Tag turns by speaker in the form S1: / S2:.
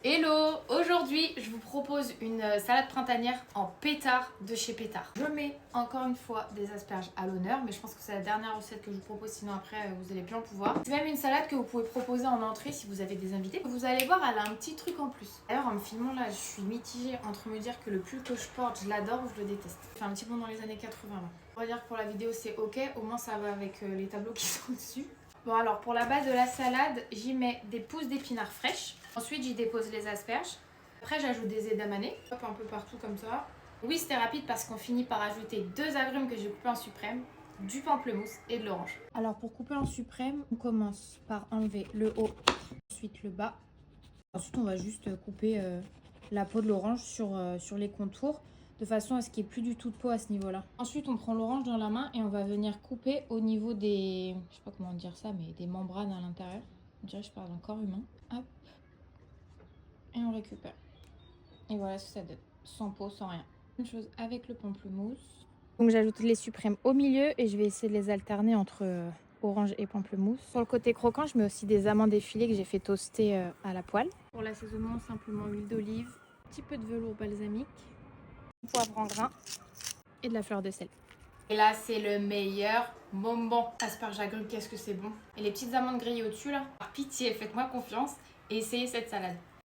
S1: Hello! Aujourd'hui, je vous propose une salade printanière en pétard de chez Pétard. Je mets encore une fois des asperges à l'honneur, mais je pense que c'est la dernière recette que je vous propose, sinon après vous allez bien le pouvoir. C'est même une salade que vous pouvez proposer en entrée si vous avez des invités. Vous allez voir, elle a un petit truc en plus. D'ailleurs, en me filmant là, je suis mitigée entre me dire que le pull que je porte, je l'adore ou je le déteste. Je fais un petit bond dans les années 80 là. On va dire que pour la vidéo c'est ok, au moins ça va avec les tableaux qui sont dessus. Bon alors pour la base de la salade, j'y mets des pousses d'épinards fraîches. Ensuite j'y dépose les asperges. Après j'ajoute des edamames, hop, un peu partout comme ça. Oui c'était rapide parce qu'on finit par ajouter 2 agrumes que j'ai coupés en suprême, du pamplemousse et de l'orange. Alors pour couper en suprême, on commence par enlever le haut, ensuite le bas. Ensuite on va juste couper la peau de l'orange sur les contours, de façon à ce qu'il n'y ait plus du tout de peau à ce niveau-là. Ensuite, on prend l'orange dans la main et on va venir couper au niveau des... Je sais pas comment dire ça, mais des membranes à l'intérieur. On dirait que je parle d'un corps humain. Hop. Et on récupère. Et voilà ce que ça donne. Sans peau, sans rien. Même chose avec le pamplemousse. Donc j'ajoute les suprêmes au milieu et je vais essayer de les alterner entre orange et pamplemousse. Sur le côté croquant, je mets aussi des amandes effilées que j'ai fait toaster à la poêle. Pour l'assaisonnement, simplement huile d'olive, un petit peu de velours balsamique, poivre en grains et de la fleur de sel. Et là, c'est le meilleur bonbon. Asperges agrumes, qu'est-ce que c'est bon. Et les petites amandes grillées au-dessus, là, par pitié, faites-moi confiance et essayez cette salade.